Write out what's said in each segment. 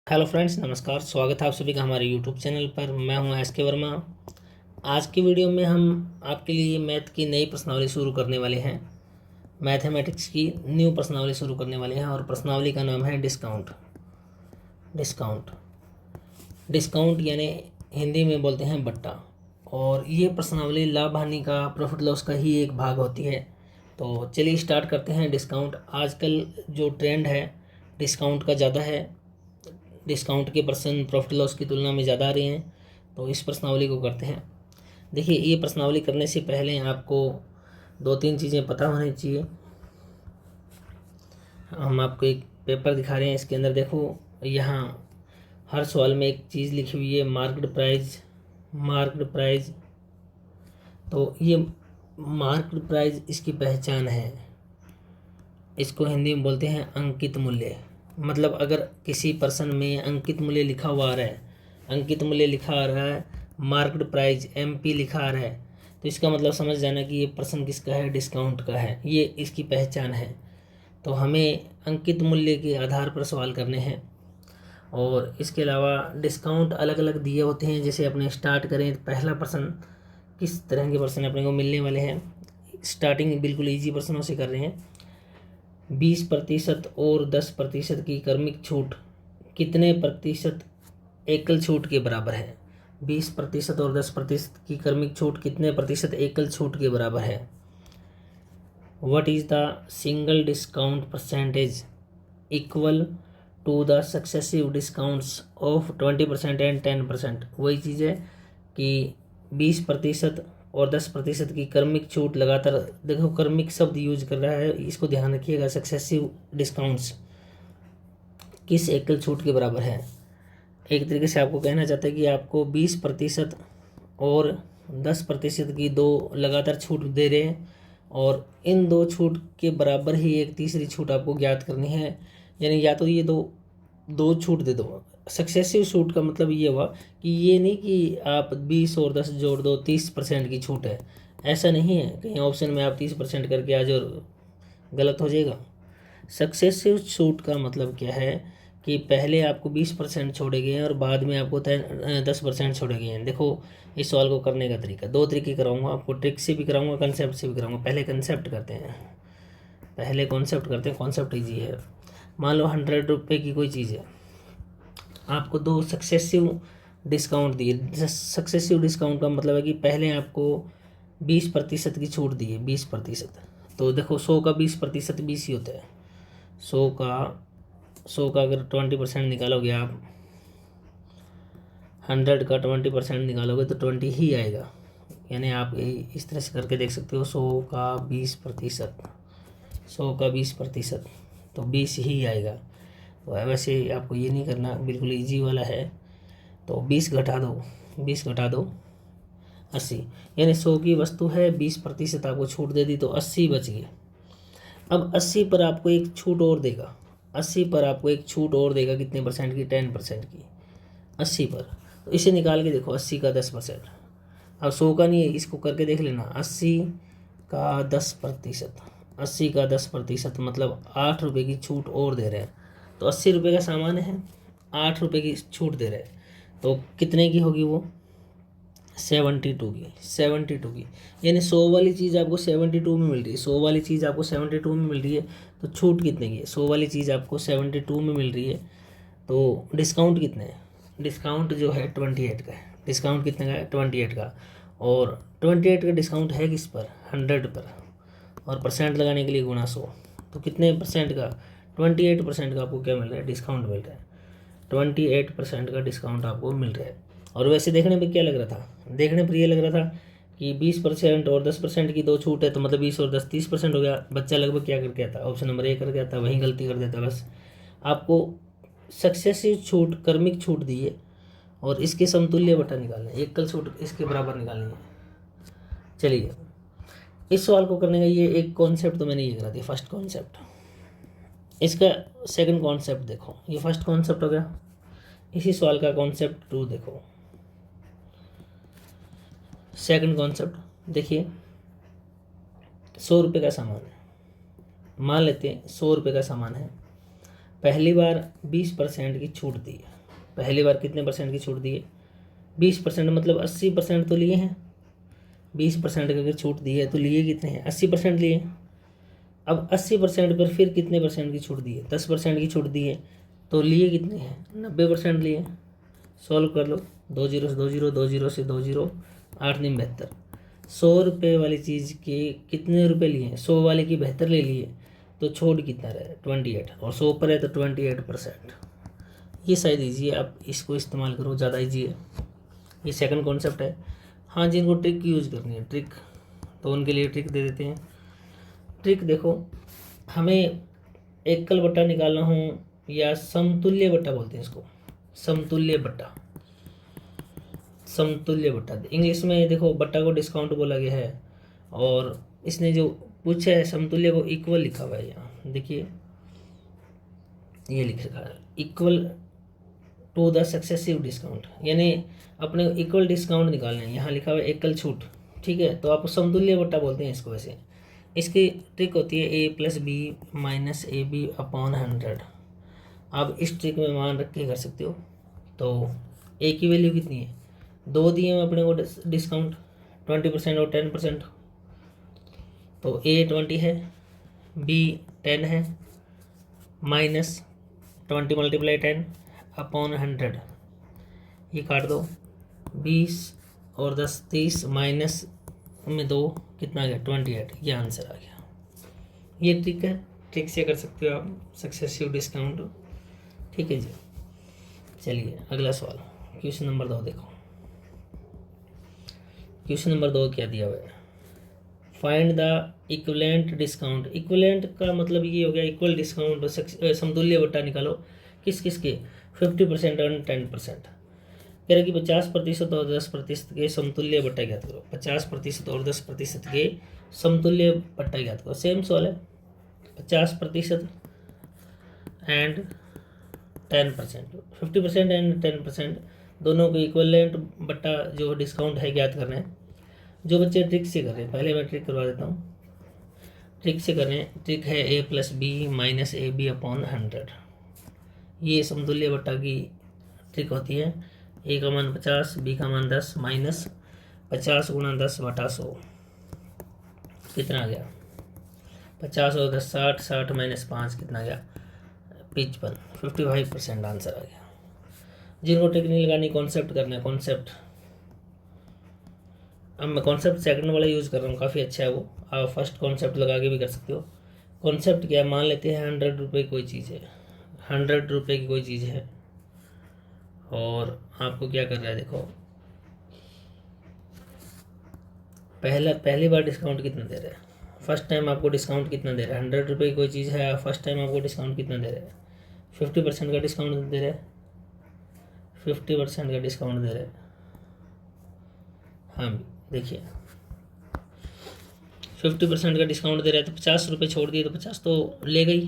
Hello friends, नमस्कार। स्वागत है आप सभी का हमारे यूट्यूब चैनल पर। मैं हूं एस के वर्मा। आज की वीडियो में हम आपके लिए मैथ की नई प्रश्नावली शुरू करने वाले हैं। मैथमेटिक्स की न्यू प्रश्नावली शुरू करने वाले हैं और प्रश्नावली का नाम है डिस्काउंट। डिस्काउंट डिस्काउंट यानी हिंदी में बोलते हैं बट्टा। और ये प्रश्नावली लाभ हानि का, प्रॉफिट लॉस का ही एक भाग होती है। तो चलिए स्टार्ट करते हैं। डिस्काउंट आजकल जो ट्रेंड है डिस्काउंट का ज़्यादा है। डिस्काउंट के परसेंट प्रॉफिट लॉस की तुलना में ज़्यादा आ रहे हैं। तो इस प्रश्नावली को करते हैं। देखिए, ये प्रश्नावली करने से पहले आपको दो तीन चीज़ें पता होनी चाहिए। हम आपको एक पेपर दिखा रहे हैं, इसके अंदर देखो, यहाँ हर सवाल में एक चीज़ लिखी हुई है, मार्केट प्राइस। मार्केट प्राइस, तो ये मार्केट प्राइस इसकी पहचान है। इसको हिंदी में बोलते हैं अंकित मूल्य। मतलब अगर किसी पर्सन में अंकित मूल्य लिखा हुआ आ रहा है, अंकित मूल्य लिखा आ रहा है, मार्केट प्राइस MP लिखा आ रहा है, तो इसका मतलब समझ जाना कि ये पर्सन किसका है, डिस्काउंट का है। ये इसकी पहचान है। तो हमें अंकित मूल्य के आधार पर सवाल करने हैं। और इसके अलावा डिस्काउंट अलग अलग दिए होते हैं। जैसे अपने स्टार्ट करें, पहला पर्सन किस तरह के पर्सन अपने को मिलने वाले हैं। स्टार्टिंग बिल्कुल ईजी पर्सनों से कर रहे हैं। 20% और 10% की क्रमिक छूट कितने प्रतिशत एकल छूट के बराबर है। 20% और 10% की क्रमिक छूट कितने प्रतिशत एकल छूट के बराबर है। What is the single discount percentage equal to the successive discounts of 20% and 10%। वही चीज़ है कि 20% और 10% की क्रमिक छूट लगातार, देखो क्रमिक शब्द यूज कर रहा है, इसको ध्यान रखिएगा। सक्सेसिव डिस्काउंट्स किस एकल छूट के बराबर है। एक तरीके से आपको कहना चाहता है कि आपको 20% और 10% की दो लगातार छूट दे रहे हैं, और इन दो छूट के बराबर ही एक तीसरी छूट आपको ज्ञात करनी है। यानी या तो ये दो दो छूट दे दो। सक्सेसिव छूट का मतलब ये हुआ कि ये नहीं कि आप 20 और 10 जोड़ दो 30% की छूट है। ऐसा नहीं है, कहीं ऑप्शन में आप 30% करके आ जाओ, गलत हो जाएगा। सक्सेसिव छूट का मतलब क्या है कि पहले आपको 20% छोड़े गए हैं और बाद में आपको 10% छोड़े गए हैं। देखो, इस सवाल को करने का तरीका, दो तरीके कराऊंगा आपको, ट्रिक से भी कराऊंगा, कंसेप्ट से भी कराऊंगा। पहले कंसेप्ट करते हैं, पहले कॉन्सेप्ट करते हैं। कॉन्सेप्ट ईजी है। मान लो 100 रुपये की कोई चीज़ है, आपको दो सक्सेसिव डिस्काउंट दिए। सक्सेसिव डिस्काउंट का मतलब है कि पहले आपको 20% की छूट दी है, 20%। तो देखो, 100 का 20% 20 ही होता है। 100 का अगर 20% निकालोगे आप, 100 का 20% निकालोगे तो 20 ही आएगा। यानी आप इस तरह से करके देख सकते हो, 100 का 20%, 100 का 20%, तो 20 ही आएगा। तो वैसे आपको ये नहीं करना, बिल्कुल इजी वाला है। तो 20 घटा दो, 20 घटा दो 80, यानी 100 की वस्तु है, 20% आपको छूट दे दी तो 80 बच गए। अब 80 पर आपको एक छूट और देगा, 80 पर आपको एक छूट और देगा। कितने परसेंट की, 10% की, 80 पर। तो इसे निकाल के देखो, 80 का 10%। अब 100 का नहीं है, इसको करके देख लेना। 80 का 10%, 80 का 10% मतलब 8 रुपये की छूट और दे रहे हैं। तो 80 रुपये का सामान है, 8 रुपये की छूट दे रहे हैं, तो कितने की होगी वो, 72 की। 72 की, यानी 100 वाली चीज़ आपको 72 में मिल रही है। 100 वाली चीज़ आपको 72 में मिल रही है, तो छूट कितने की है। 100 वाली चीज़ आपको 72 में मिल रही है, तो डिस्काउंट कितने है। डिस्काउंट जो है 28 का है। डिस्काउंट कितने का है, 28 का। और 28 का डिस्काउंट है किस पर, 100 पर। और परसेंट लगाने के लिए गुणा 100, तो कितने परसेंट का, 28% का आपको क्या मिल रहा है, डिस्काउंट मिल रहा है। 28% का डिस्काउंट आपको मिल रहा है। और वैसे देखने में क्या लग रहा था, देखने पर ये लग रहा था कि 20% और 10% की दो छूट है, तो मतलब 20 और 10 30% हो गया। बच्चा लगभग क्या करके आता, ऑप्शन नंबर A करके आता, वहीं गलती कर देता। बस आपको सक्सेसिव छूट, क्रमिक छूट दी है, और इसके समतुल्य बटा निकालना है, एकल छूट इसके बराबर निकालनी है। चलिए, इस सवाल को करने का ये एक कॉन्सेप्ट तो मैंने ये करा दिया, फर्स्ट कॉन्सेप्ट। इसका सेकंड कॉन्सेप्ट देखो, ये फर्स्ट कॉन्सेप्ट हो गया। इसी सवाल का कॉन्सेप्ट 2 देखो, सेकंड कॉन्सेप्ट देखिए। 100 रुपये का सामान है, मान लेते हैं 100 रुपये का सामान है। पहली बार 20% की छूट दी है, पहली बार कितने परसेंट की छूट दी है? 20%, मतलब 80% तो लिए हैं। 20% की अगर छूट दी है तो लिए कितने हैं? 80% लिए। अब 80% पर फिर कितने परसेंट की छूट दी है? 10% की छूट दी है, तो लिए कितने हैं? 90% लिए। सॉल्व कर लो, 2 जीरो से 2 जीरो, 2 जीरो से 2 जीरो, 8 दिन 72। 100 रुपये वाली चीज़ के कितने रुपए लिए हैं? 100 वाले की 72 ले लिए, तो छोड़ कितना रहे? 28, और 100 पर है तो 28%। ये शायद ईजी है, आप इसको इस्तेमाल करो, ज़्यादा ईजी है। ये सेकंड कॉन्सेप्ट है। हाँ, जिनको ट्रिक यूज़ करनी है, ट्रिक, तो उनके लिए ट्रिक दे देते हैं। ट्रिक देखो, हमें एकल बट्टा निकालना हो या समतुल्य बट्टा बोलते हैं इसको, समतुल्य बट्टा, समतुल्य बट्टा। इंग्लिश में देखो बट्टा को डिस्काउंट बोला गया है, और इसने जो पूछा है समतुल्य को इक्वल लिखा हुआ है यहाँ, देखिए ये लिख रखा है, equal to the successive discount, यानी अपने इक्वल डिस्काउंट निकालने हैं। यहाँ लिखा हुआ है एकल छूट, ठीक है, तो आप समतुल्य बट्टा बोलते हैं इसको। वैसे इसकी ट्रिक होती है A+B माइनस AB अपॉन 100। आप इस ट्रिक में मान रख के कर सकते हो। तो A की वैल्यू कितनी है? 2 दिए हैं अपने को डिस्काउंट, 20% और 10%, तो A 20 है, B 10 है, माइनस 20 × 10 अपॉन 100, ये काट दो, 20 और 10 30, माइनस में 2 कितना आ गया? 28। ये आंसर आ गया। ये ट्रिक है, ट्रिक से कर सकते हो आप सक्सेसिव डिस्काउंट, ठीक है जी। चलिए अगला सवाल, क्वेश्चन नंबर 2 देखो। क्वेश्चन नंबर 2 क्या दिया हुआ है? Find the equivalent discount. Equivalent का मतलब ये हो गया इक्वल डिस्काउंट, समतुल्य बट्टा निकालो। किस किस के? 50% और 10%। कह रहे कि 50% और 10% के समतुल्य बट्टा ज्ञात करो। 50% और 10% के समतुल्य बट्टा ज्ञात करो। सेम सवाल है, 50% एंड 10%, 50% एंड 10% दोनों को इक्विवेलेंट बट्टा जो डिस्काउंट है ज्ञात करना है। जो बच्चे ट्रिक से कर रहे हैं, पहले मैं ट्रिक करवा देता हूँ। ट्रिक से कर रहे हैं, ट्रिक है A+B माइनस AB अपॉन 100। ये समतुल्य बट्टा की ट्रिक होती है। A का मान 50, B का मान 10, माइनस 50 × 10 बटा 100, कितना आ गया? 50 और 10 60, 60 माइनस 5 कितना गया? 55, 55% आंसर आ गया। जिनको ट्रिक नहीं लगानी, कॉन्सेप्ट करना है, कॉन्सेप्ट। अब मैं कॉन्सेप्ट सेकंड वाला यूज़ कर रहा हूँ, काफ़ी अच्छा है वो। आप फर्स्ट कॉन्सेप्ट लगा के भी कर सकते हो। कॉन्सेप्ट क्या है? मान लेते हैं 100 रुपये कोई चीज़ है, 100 रुपये की कोई चीज़ है, और आपको क्या कर रहा है, देखो पहली बार डिस्काउंट कितना दे रहा है? फर्स्ट टाइम आपको डिस्काउंट कितना दे रहा है? 100 रुपये की कोई चीज़ है, फर्स्ट टाइम आपको डिस्काउंट कितना दे रहा है? 50% का डिस्काउंट दे रहा है, 50% का डिस्काउंट दे रहा है। हाँ देखिए 50% का डिस्काउंट दे रहा है, तो 50 रुपये छोड़ दिए तो 50 तो ले गई।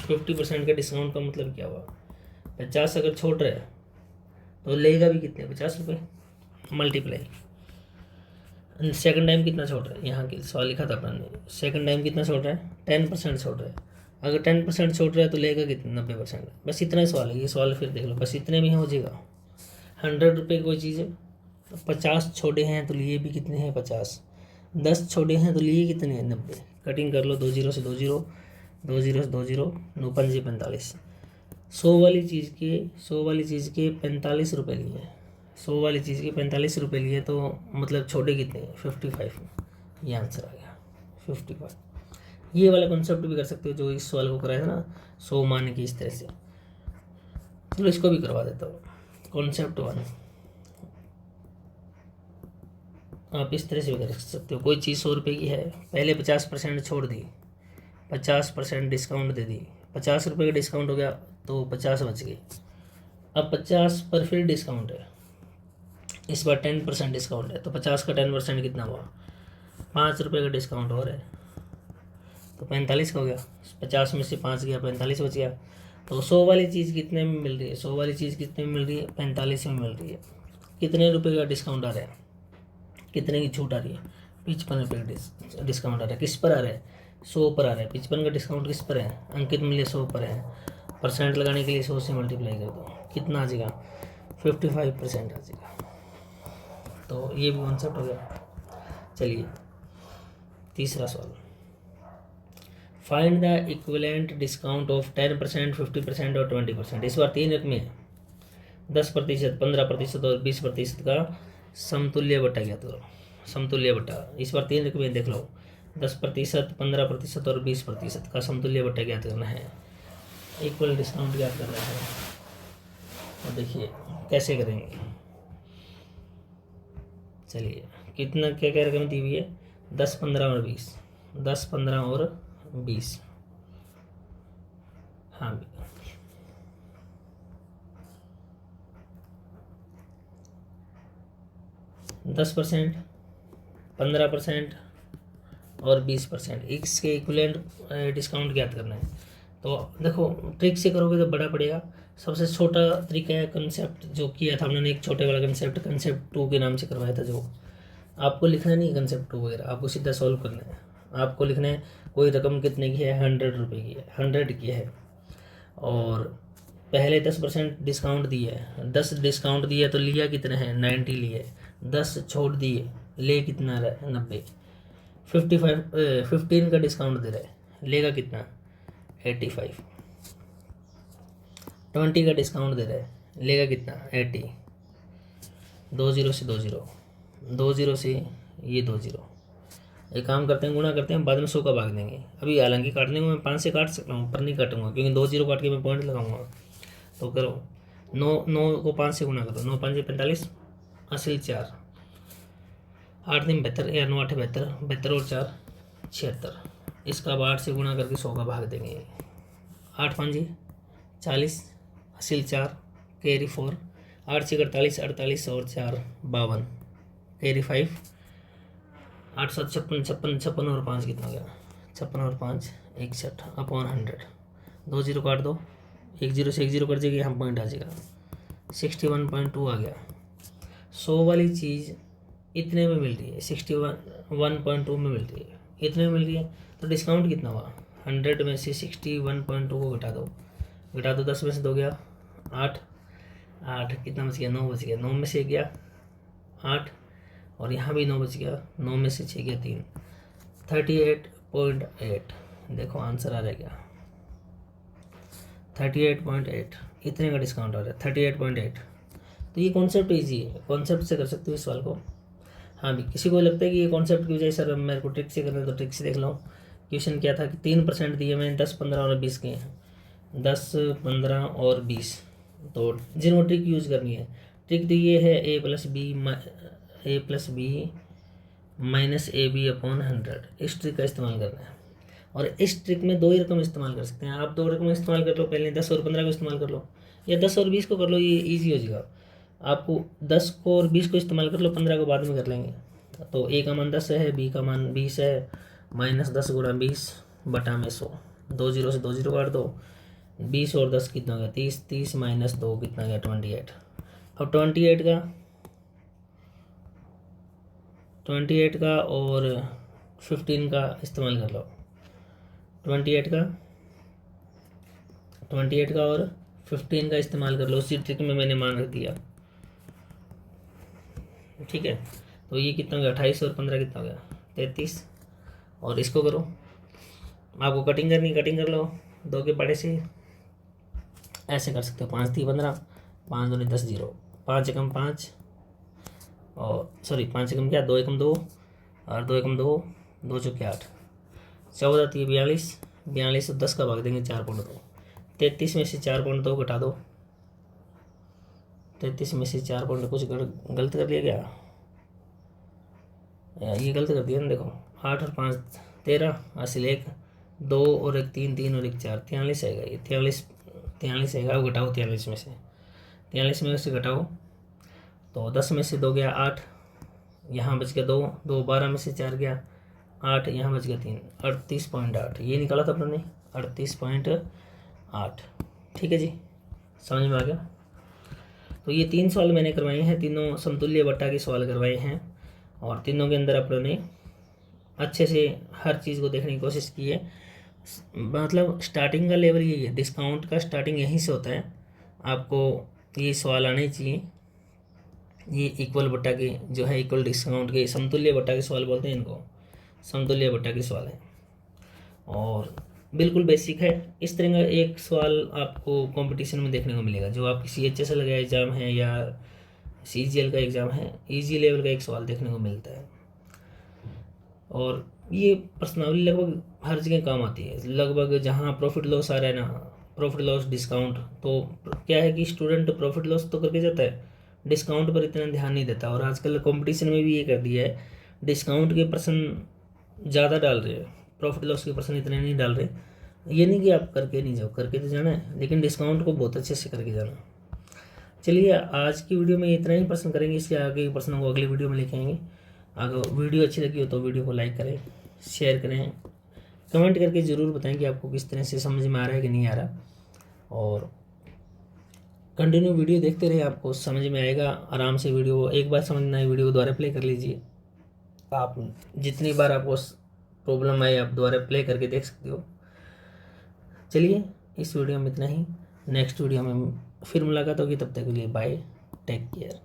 50% का डिस्काउंट का मतलब क्या हुआ? 50 अगर छोड़ रहा है तो लेगा भी कितने? 50 रुपये, मल्टीप्लाई। सेकंड टाइम कितना छोड़ रहा है? यहाँ की सवाल लिखा था अपन ने, सेकंड टाइम कितना छोड़ रहा है? 10% छोड़ रहा है। अगर 10% छोड़ रहा है तो लेगा कितना? 90%। बस इतना ही सवाल है, ये सवाल फिर देख लो, बस इतने में हो जाएगा। 100 रुपये की कोई चीज़ है, 50 छोड़े हैं तो लिए भी कितने हैं? 50। 10 छोड़े हैं तो लिए कितने हैं? 90। कटिंग कर लो, 2 जीरो से 2 जीरो, 2 जीरो से 2 जीरो, 9 पंजे 45। 100 वाली चीज़ के 45 रुपये लिए हैं। 100 वाली चीज़ के 45 रुपये लिए, तो मतलब छोटे कितने? 55। ये आंसर आ गया 55। ये वाला कॉन्सेप्ट भी कर सकते हो जो इस सवाल को कराया था ना, 100 मान की, इस तरह से। चलो इसको भी करवा देता हूँ। कॉन्सेप्ट 1 आप इस तरह से भी कर सकते हो। कोई चीज़ 100 रुपये की है, पहले 50% छोड़ दी, 50% डिस्काउंट दे दी, 50 रुपये का डिस्काउंट हो गया तो 50 बच गए। अब 50 पर फिर डिस्काउंट है, इस बार 10% डिस्काउंट है, तो 50 का 10% कितना हुआ? 5 रुपये का डिस्काउंट हो रहा है, तो 45 का हो गया। 50 में से 5 गया, 45 बच गया। तो 100 वाली चीज़ कितने में मिल रही है? 100 वाली चीज़ कितने में मिल रही है? 45 में मिल रही है। कितने रुपये का डिस्काउंट आ रहा है? कितने की छूट आ रही है? 55 रुपये का डिस्काउंट आ रहा है। किस पर आ रहा है? 100 पर आ रहा है। 55 का डिस्काउंट किस पर है? अंकित मूल्य 100 पर है, परसेंट लगाने के लिए 100 से मल्टीप्लाई कर दो, कितना आ जाएगा 55% आ जाएगा। तो ये भी कॉन्सेप्ट हो गया। चलिए तीसरा सवाल, find the equivalent discount of 10%, 50% और 20%। इस बार 3 रकमें है, 10%, 15% और 20% का समतुल्य बट्टा ज्ञात करो। समतुल्य बट्टा इस बार 3 रकमें देख लो, 10%, 15% और 20% का समतुल्य बट्टा ज्ञात करना है, इक्वल डिस्काउंट ज्ञात करना है। और देखिए कैसे करेंगे। चलिए कितना क्या क्या रकम दी हुई है, 10, 15 और 20, 10, 15 और 20। हाँ 10%, 15% और 20%, इसके इक्विवेलेंट डिस्काउंट ज्ञात करना है। तो देखो ट्रिक से करोगे तो बड़ा पड़ेगा। सबसे छोटा तरीका है कंसेप्ट जो किया था हमने, एक छोटे वाला कंसेप्ट 2 के नाम से करवाया था। जो आपको लिखना नहीं कंसेप्ट 2 वगैरह, आपको सीधा सॉल्व करना है। आपको लिखना है कोई रकम कितने की है, 100 रुपये की है, 100 की है, और पहले 10% डिस्काउंट दिया है, 10 डिस्काउंट दिया तो लिया कितना है, 90 लिए, 10 छोड़ दिए, ले कितना रहा है, 90। 15 का डिस्काउंट दे रहा है, लेगा कितना, 85। 20 का डिस्काउंट दे रहा है, लेगा कितना, 80। 2 0 से 2 0, 2 0 से ये 2 0। एक काम करते हैं, गुणा करते हैं, बाद में 100 का भाग देंगे। अभी हालांकि काटने को मैं 5 से काट सकता हूँ, पर नहीं काटूंगा क्योंकि 2 0 काट के मैं पॉइंट लगाऊंगा। तो करो 9 को 5 से गुणा करो, 9 5 45, असल 4, 8 3 72, या 9 8 72, 72 और 4 76। इसका अब 8 से गुणा करके 100 का भाग देंगे। 8 5 40, असल 4, कैरी 4, 8 6 48, 48 और 4 52, कैरी 5, 8 7 56, 56 और 5 कितना हो गया, 56 और 5 61 अपॉन 100। 2 0 काट दो, 1 0 से 1 0 कट जाएगी, यहाँ पॉइंट आ जाएगा, 61.2 आ गया। 100 वाली चीज़ इतने में मिल रही है, 61.2 में मिल रही है, इतने में मिल रही है। तो डिस्काउंट कितना हुआ, 100 में से 61.2 को घटा दो, 10 में से 2 गया 8, 8 कितना बच गया, 9 बच गया, 9 में से गया 8, और यहाँ भी 9 बच गया, 9 में से 6 गया 3, 38.8। देखो आंसर आ जाएगा 38.8, इतने का डिस्काउंट आ रहा है 38.8। तो ये कॉन्सेप्ट ईजी है, कॉन्सेप्ट से कर सकते हो इस सवाल को। हाँ भी किसी को लगता है कि ये कॉन्सेप्ट की वजह सर मेरे को ट्रिक से करना है, तो ट्रिक से देख लो। क्वेश्चन क्या था कि 3% दिए मैंने, 10 15 और 20 के हैं, 10 15 और 20। तो जिनको ट्रिक यूज़ करनी है, ट्रिक दी ये है a plus B minus A B upon 100। इस ट्रिक का इस्तेमाल करना है, और इस ट्रिक में 2 ही रकम इस्तेमाल कर सकते हैं आप। 2 रकम इस्तेमाल कर लो, पहले 10 और 15 को इस्तेमाल कर लो, या 10 और 20 को कर लो, ये ईजी हो जाएगा आपको। 10 को और 20 को इस्तेमाल कर लो, 15 को बाद में कर लेंगे। तो a का मान 10 है, b का मान 20 है, माइनस 10 गुणा 20 बटा में 100। 2 0 से 2 0 काट दो, 20 और 10 कितना गया, 30, 30 माइनस 2 कितना गया, 28। अब 28 का और 15 का इस्तेमाल कर लो। 28 का और 15 का इस्तेमाल कर लो, उसी ट्रिक में मैंने मान रख दिया, ठीक है। तो ये कितना हो गया, 28 और 15 कितना हो गया, 33। और इसको करो, आपको कटिंग करनी, कटिंग कर लो 2 के बड़े से, ऐसे कर सकते हो। 5 3 15, 5 2 10 0, 5 एकम 5, और सॉरी 5 एकम क्या, 2 एकम 2, और 2 एकम 2, 2 चौके 8, 14 3 42, 42 और 10 का भाग देंगे 4.2। 33 में से 4.2 घटा दो, 33 में से 4.2, कुछ गलत कर लिया क्या, ये गलत कर दिया ना। देखो 8 और 5 13, हासिल 1 2 और 1 3, 3 और 1 4, 43 आएगा। ये 43 आएगा। अब घटाओ 43 में से, 43 में से घटाओ तो 10 में से 2 गया 8, यहाँ बच गया 2, 2 12 में से 4 गया 8, यहाँ बच गया 3, 38.8 ये निकाला था अपने 38.8। ठीक है जी, समझ में आ गया। तो ये 3 सवाल मैंने करवाए हैं, तीनों समतुल्य बट्टा के सवाल करवाए हैं, और तीनों के अंदर अपनों ने अच्छे से हर चीज़ को देखने की कोशिश की है। मतलब स्टार्टिंग का लेवल यही है, डिस्काउंट का स्टार्टिंग यहीं से होता है। आपको ये सवाल आने चाहिए। ये इक्वल बट्टा के जो है, इक्वल डिस्काउंट के समतुल्य बट्टा के सवाल बोलते हैं इनको, समतुल्य बट्टा के सवाल है और बिल्कुल बेसिक है। इस तरह का एक सवाल आपको कंपटीशन में देखने को मिलेगा, जो आपकी CHSL का एग्ज़ाम है या CGL का एग्ज़ाम है, इजी लेवल का एक सवाल देखने को मिलता है। और ये प्रश्नावली लगभग हर जगह काम आती है, लगभग जहाँ प्रॉफिट लॉस आ रहा है ना, प्रॉफिट लॉस डिस्काउंट, तो क्या है कि स्टूडेंट प्रॉफिट लॉस तो करके जाता है, डिस्काउंट पर इतना ध्यान नहीं देता। और आजकल कंपटीशन में भी ये कर दिया है, डिस्काउंट के प्रश्न ज़्यादा डाल रहे हैं, प्रॉफिट लॉस के प्रश्न इतने नहीं डाल रहे। ये नहीं कि आप करके नहीं जाओ, करके तो जाना है, लेकिन डिस्काउंट को बहुत अच्छे से करके जाना। चलिए आज की वीडियो में इतना ही प्रश्न करेंगे, इसके आगे के प्रश्नों को अगली वीडियो में लेके आएंगे। अगर वीडियो अच्छी लगी हो तो वीडियो को लाइक करें, शेयर करें, कमेंट करके ज़रूर बताएं कि आपको किस तरह से समझ में आ रहा है कि नहीं आ रहा। और कंटिन्यू वीडियो देखते रहे, आपको समझ में आएगा आराम से। वीडियो एक बार समझना है, वीडियो को दोबारा प्ले कर लीजिए। आप जितनी बार आपको प्रॉब्लम आए आप दोबारा प्ले करके देख सकते हो। चलिए इस वीडियो में इतना ही, नेक्स्ट वीडियो में फिर मुलाकात होगी, तब तक के लिए बाय, टेक केयर।